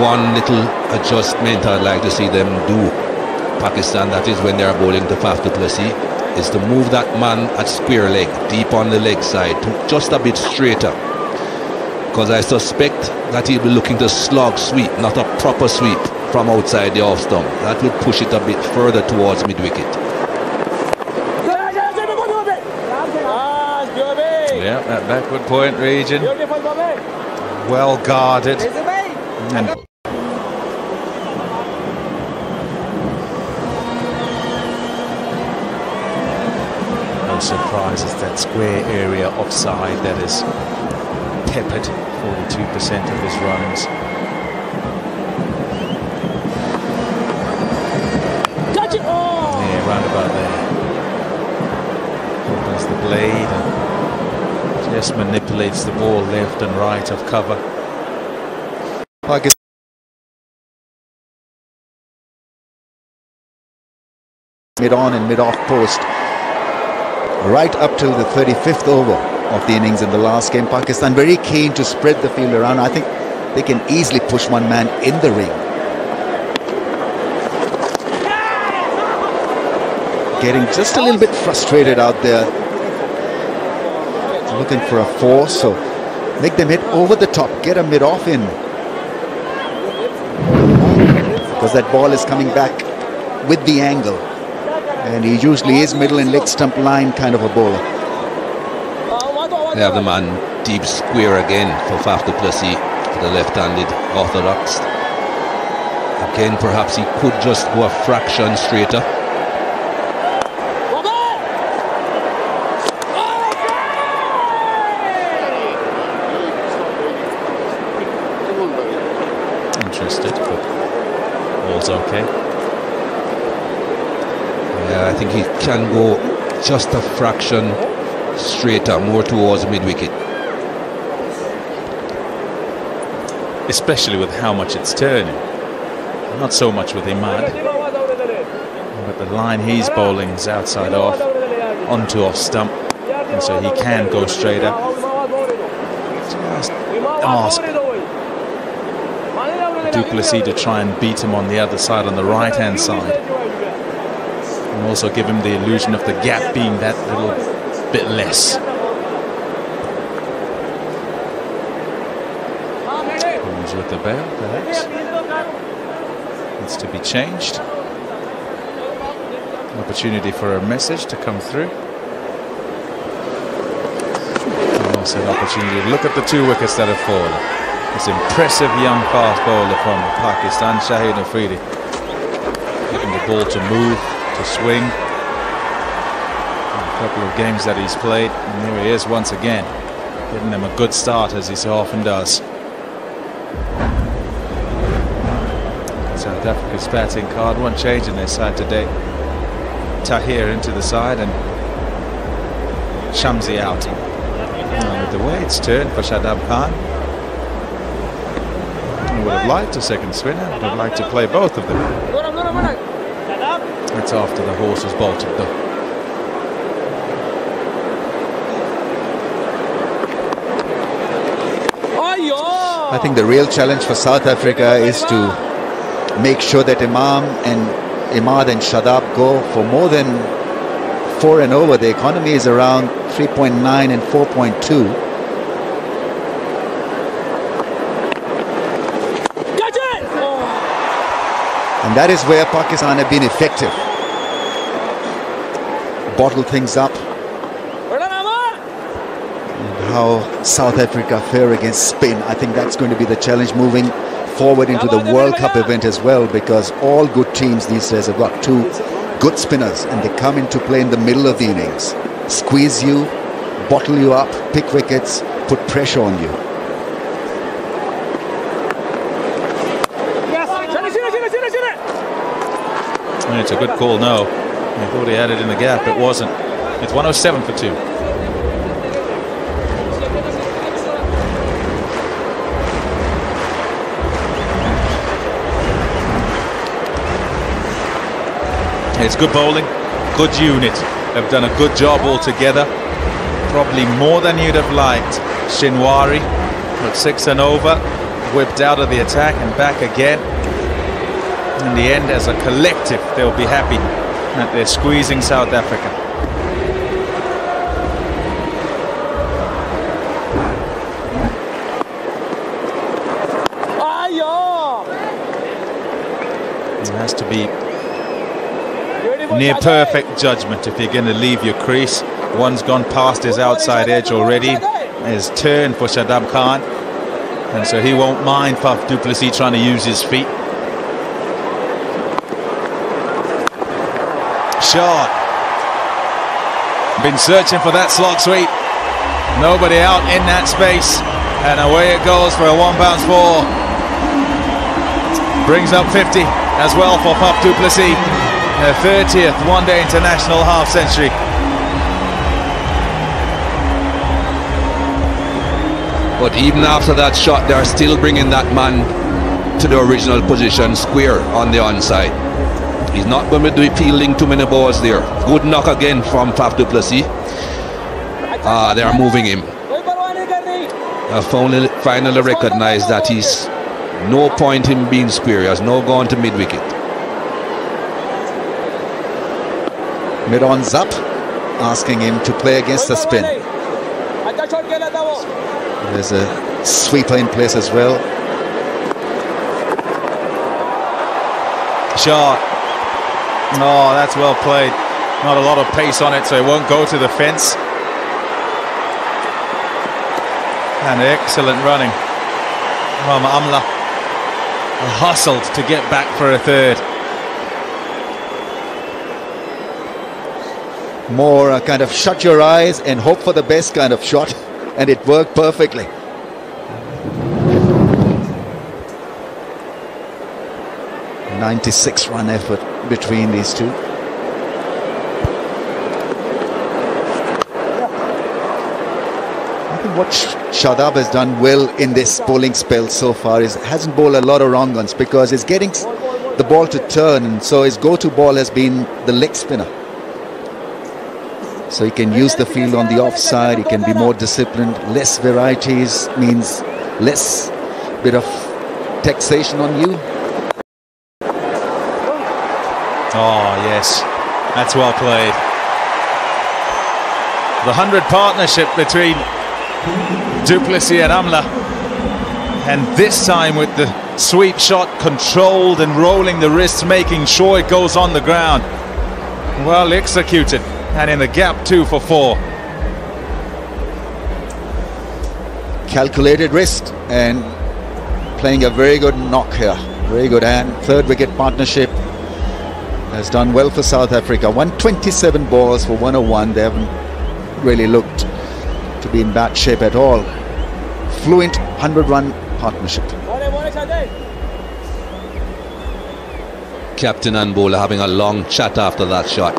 one little adjustment I'd like to see them do, Pakistan, that is when they are bowling to Faf du Plessis, is to move that man at square leg, deep on the leg side, to just a bit straighter. Because I suspect that he'll be looking to slog sweep, not a proper sweep from outside the off stump. That would push it a bit further towards mid-wicket. Yeah, that backward point region, well guarded. And no surprises, that square area offside that is peppered 42% of his runs. Yeah, round about there. Opens the blade and just manipulates the ball left and right of cover. Pakistan mid-on and mid-off post right up till the 35th over of the innings in the last game. Pakistan very keen to spread the field around. I think they can easily push one man in the ring. Getting just a little bit frustrated out there, looking for a four, so make them hit over the top, get a mid-off in, because that ball is coming back with the angle, and he usually is middle and leg stump line kind of a bowler. They have the man deep square again for Faf du Plessis, for the left-handed orthodox. Again, perhaps he could just go a fraction straighter. Interested, but all's okay. Yeah, I think he can go just a fraction straighter, more towards mid-wicket. Especially with how much it's turning. Not so much with Imad, but the line he's bowling is outside off, onto off stump, and so he can go straighter. Just ask du Plessis to try and beat him on the other side, on the right-hand side, and also give him the illusion of the gap being that little bit less. Comes with the bail, perhaps. Needs to be changed. Opportunity for a message to come through. And also an opportunity to look at the 2 wickets that have fallen. This impressive young fast bowler from Pakistan, Shahid Afridi, getting the ball to move, to swing. A couple of games that he's played, and here he is once again, giving them a good start, as he so often does. South Africa's batting card, one change in their side today. Tahir into the side and Shamsi out. And with the way it's turned for Shadab Khan, I would have liked a second spinner, would have liked to play both of them. It's after the horse has bolted though. I think the real challenge for South Africa is to make sure that Imad and Shadab go for more than 4 and over. The economy is around 3.9 and 4.2. And that is where Pakistan have been effective. Bottle things up. And how South Africa fare against spin. I think that's going to be the challenge moving forward into the World Cup event as well, because all good teams these days have got 2 good spinners, and they come into play in the middle of the innings. Squeeze you, bottle you up, pick wickets, put pressure on you. It's a good call now. I thought he had it in the gap, it wasn't. It's 107 for 2. It's good bowling, good unit. They've done a good job altogether. Probably more than you'd have liked. Shinwari, but 6 and over. whipped out of the attack and back again. In the end, as a collective, they'll be happy that they're squeezing South Africa. It has to be near perfect judgment if you're going to leave your crease. One's gone past his outside edge already. His turn for Shadab Khan, and so he won't mind Faf du Plessis trying to use his feet. Shot. Been searching for that slot sweep. Nobody out in that space, and away it goes for a 1 bounce 4. Brings up 50 as well for Faf du Plessis. Their 30th one-day international half-century. But even after that shot, they're still bringing that man to the original position, square on the onside. He's not going to be fielding too many balls there. Good knock again from Faf du Plessis. They are moving him. I finally recognize that he's no point him being square. He has no gone to mid-wicket. Mid-on's up, asking him to play against the spin. There's a sweeper in place as well. Shot. Oh, that's well played. Not a lot of pace on it, so it won't go to the fence. And excellent running from Amla. Hustled to get back for a third. More kind of shut your eyes and hope for the best kind of shot, and it worked perfectly. .96-run effort between these two. I think what Shadab has done well in this bowling spell so far is hasn't bowled a lot of wrong ones, because he's getting the ball to turn, and so his go-to ball has been the leg spinner. So he can use the field on the offside, he can be more disciplined. Less varieties means less bit of taxation on you. Oh yes, that's well played. The 100 partnership between du Plessis and Amla, and this time with the sweep shot controlled and rolling the wrists, making sure it goes on the ground. Well executed, and in the gap too for 4. Calculated risk and playing a very good knock here. Very good hand. 3rd wicket partnership has done well for South Africa. 127 balls for 101. They haven't really looked to be in bad shape at all. Fluent 100-run partnership. Captain and bowler having a long chat after that shot.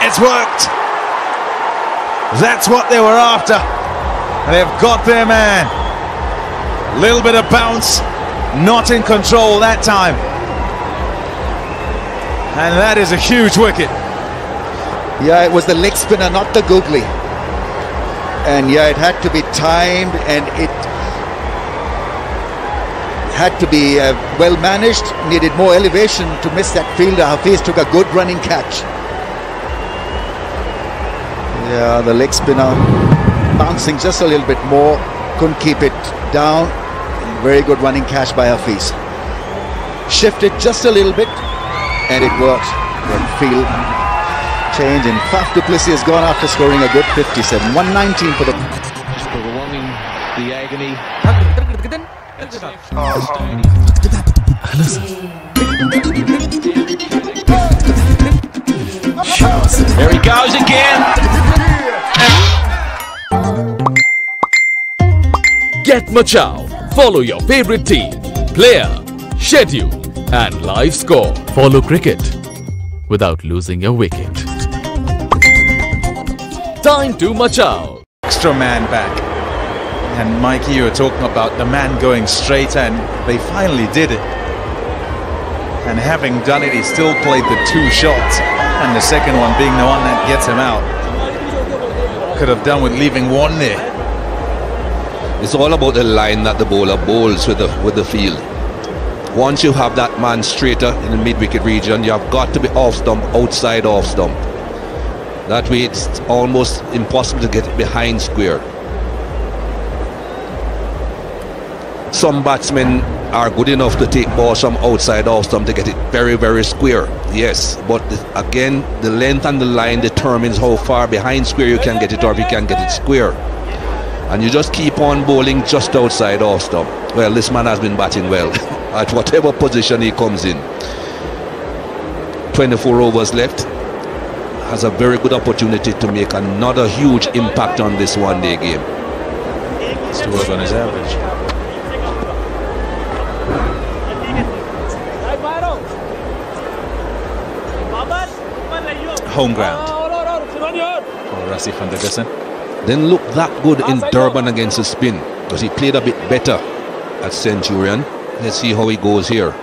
It's worked. That's what they were after. And they've got their man. Little bit of bounce. Not in control that time. And that is a huge wicket. Yeah, it was the leg spinner, not the googly. And yeah, it had to be timed, and it had to be well managed. Needed more elevation to miss that fielder. Hafiz took a good running catch. Yeah, the leg spinner bouncing just a little bit more. Couldn't keep it down. Very good running catch by Hafiz. Shifted just a little bit, and it worked. Good field change, and Faf du Plessis has gone after scoring a good 57. 119 for the... Just prolonging the agony. There he goes again. Get Machao. Follow your favorite team, player, schedule and live score. Follow cricket without losing a wicket. Time to Machao. Extra man back. And Mikey, you were talking about the man going straight, and they finally did it. And having done it, he still played the 2 shots, and the second one being the one that gets him out. could have done with leaving one there. It's all about the line that the bowler bowls with the field. Once you have that man straighter in the mid-wicket region, you have got to be off stump, outside off stump. That way it's almost impossible to get it behind square. Some batsmen are good enough to take balls from outside off stump to get it very, very square. Yes, but again, the length and the line determines how far behind square you can get it, or if you can get it square. And you just keep on bowling just outside off stump. Well, this man has been batting well at whatever position he comes in. 24 overs left. Has a very good opportunity to make another huge impact on this one-day game. It's to work on his average. Home ground for Rassie van der Dussen. Didn't look that good in Durban against the spin, because he played a bit better at Centurion. Let's see how he goes here.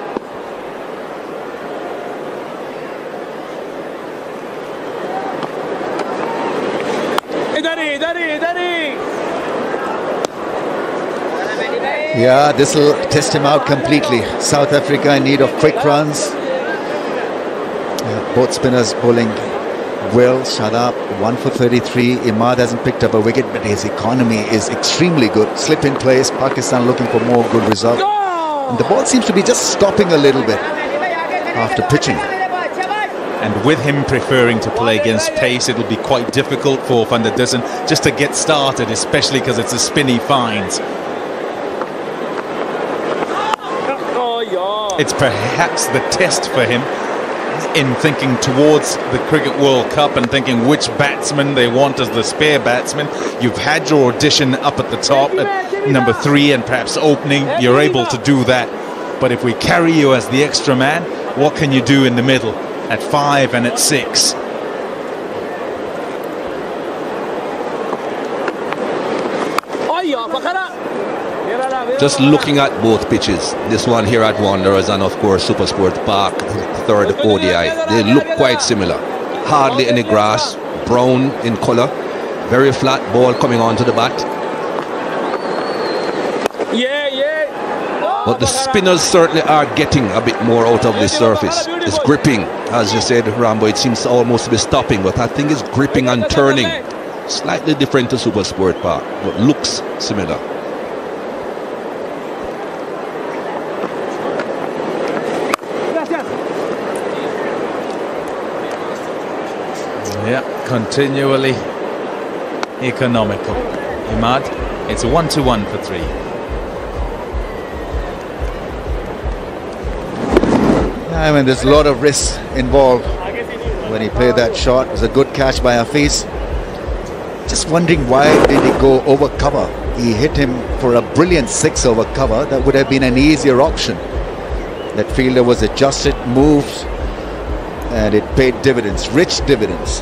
Yeah, this will test him out completely. South Africa in need of quick runs. Both spinners bowling well. Shadab 1 for 33. Imad hasn't picked up a wicket, but his economy is extremely good. Slip in place. Pakistan looking for more good result. And the ball seems to be just stopping a little bit after pitching. And with him preferring to play against pace, it'll be quite difficult for Van der Dussen just to get started, especially because it's a spin he finds. It's perhaps the test for him in thinking towards the Cricket World Cup and thinking which batsman they want as the spare batsman. You've had your audition up at the top at number 3 and perhaps opening. You're able to do that. But if we carry you as the extra man, what can you do in the middle at 5 and at 6? Just looking at both pitches, this one here at Wanderers and of course SuperSport Park, third ODI, they look quite similar. Hardly any grass, brown in colour, very flat ball coming onto the bat. But the spinners certainly are getting a bit more out of this surface. It's gripping, as you said, Rambo, it seems almost to be stopping, but I think it's gripping and turning. Slightly different to SuperSport Park, but looks similar. Yeah, continually economical. Imad, it's a 1-1 for 3. I mean, there's a lot of risk involved when he played that shot. It was a good catch by Hafiz. Just wondering why did he go over cover? He hit him for a brilliant 6 over cover. That would have been an easier option. That fielder was adjusted, moved, and it paid dividends, rich dividends.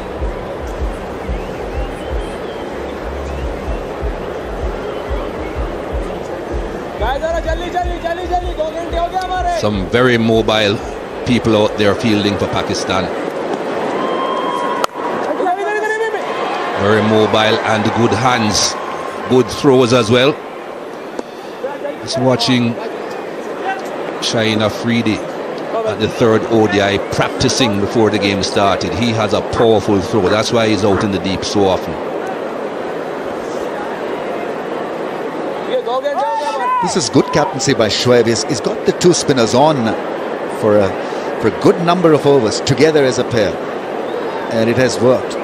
Some very mobile people out there fielding for Pakistan. Very mobile and good hands, good throws as well. Just watching Shaheen Afridi at the third ODI practicing before the game started. He has a powerful throw. That's why he's out in the deep so often. This is good captaincy by Shoaib. He's got the 2 spinners on for a good number of overs together as a pair, and it has worked.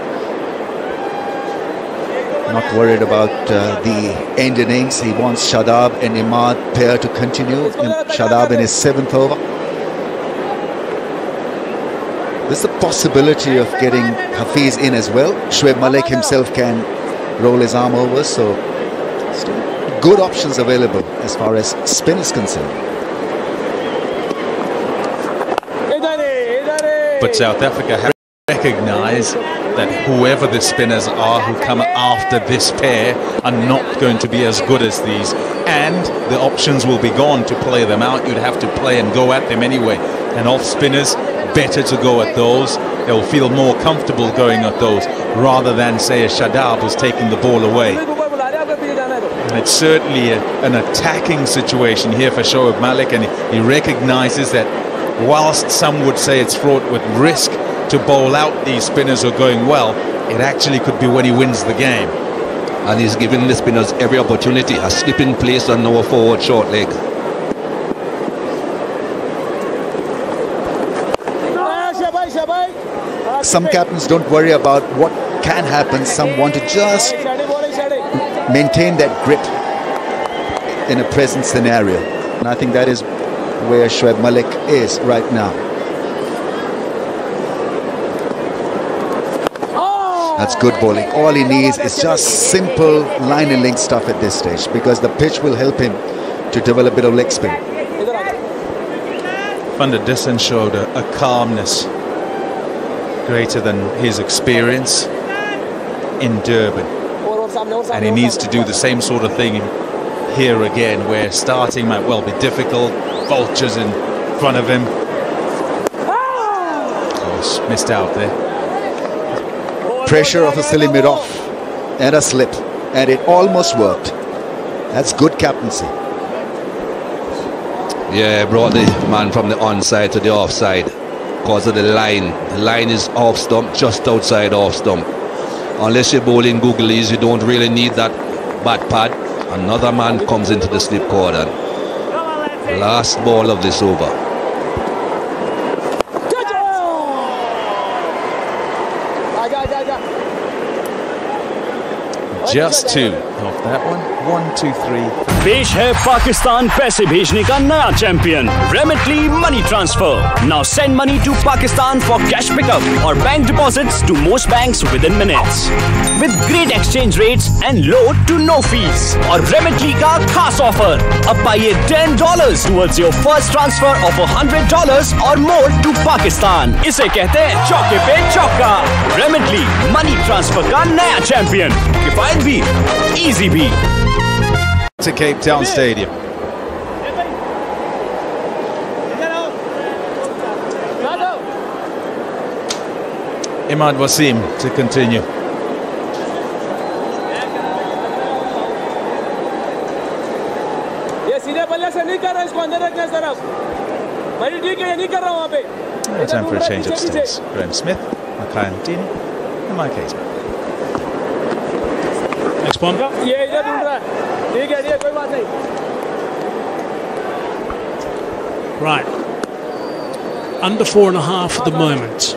Not worried about the end innings. He wants Shadab and Imad pair to continue. Shadab in his 7th over. There's the possibility of getting Hafiz in as well. Shoaib Malik himself can roll his arm over, so still good options available as far as spin is concerned. But South Africa have recognise that whoever the spinners are who come after this pair are not going to be as good as these, and the options will be gone to play them out. You'd have to play and go at them anyway, and off spinners, better to go at those they'll feel more comfortable going at those rather than, say, a Shadab who's taking the ball away. It's certainly an attacking situation here for Shoaib Malik, and he recognises that whilst some would say it's fraught with risk to bowl out these spinners who are going well, it actually could be when he wins the game. And he's giving the spinners every opportunity. A slip in place and now a forward short leg. Some captains don't worry about what can happen. Some want to just maintain that grip in a present scenario. And I think that is where Shoaib Malik is right now. That's good bowling. All he needs is just simple line and link stuff at this stage, because the pitch will help him to develop a bit of leg spin. Van der Dussen showed a calmness greater than his experience in Durban. And he needs to do the same sort of thing here again, where starting might well be difficult. Vultures in front of him. Oh, missed out there. Pressure of a silly mid-off and a slip, and it almost worked. That's good captaincy. Yeah, brought the man from the onside to the offside because of the line. The line is off stump, just outside off stump. Unless you're bowling googlies, you don't really need that bat pad. Another man comes into the slip cordon. Last ball of this over. Just two of that one. 1, 2, 3. पेश है पाकिस्तान पैसे भेजने का नया champion Remitly Money Transfer. Now send money to Pakistan for cash pickup or bank deposits to most banks within minutes. With great exchange rates and low to no fees. और Remitly का खास offer. अब पाइए $10 towards your first transfer of $100 or more to Pakistan. इसे कहते हैं चौके पे चौका. Remitly Money Transfer का नया चैंपियन. किफायत भी, easy भी. To Cape Town Stadium. Imad Wasim to continue. Time for a change upstairs. Graham Smith, Makai Antini, and Mike Hazeman. Next one. Right. Under 4.5 at the moment.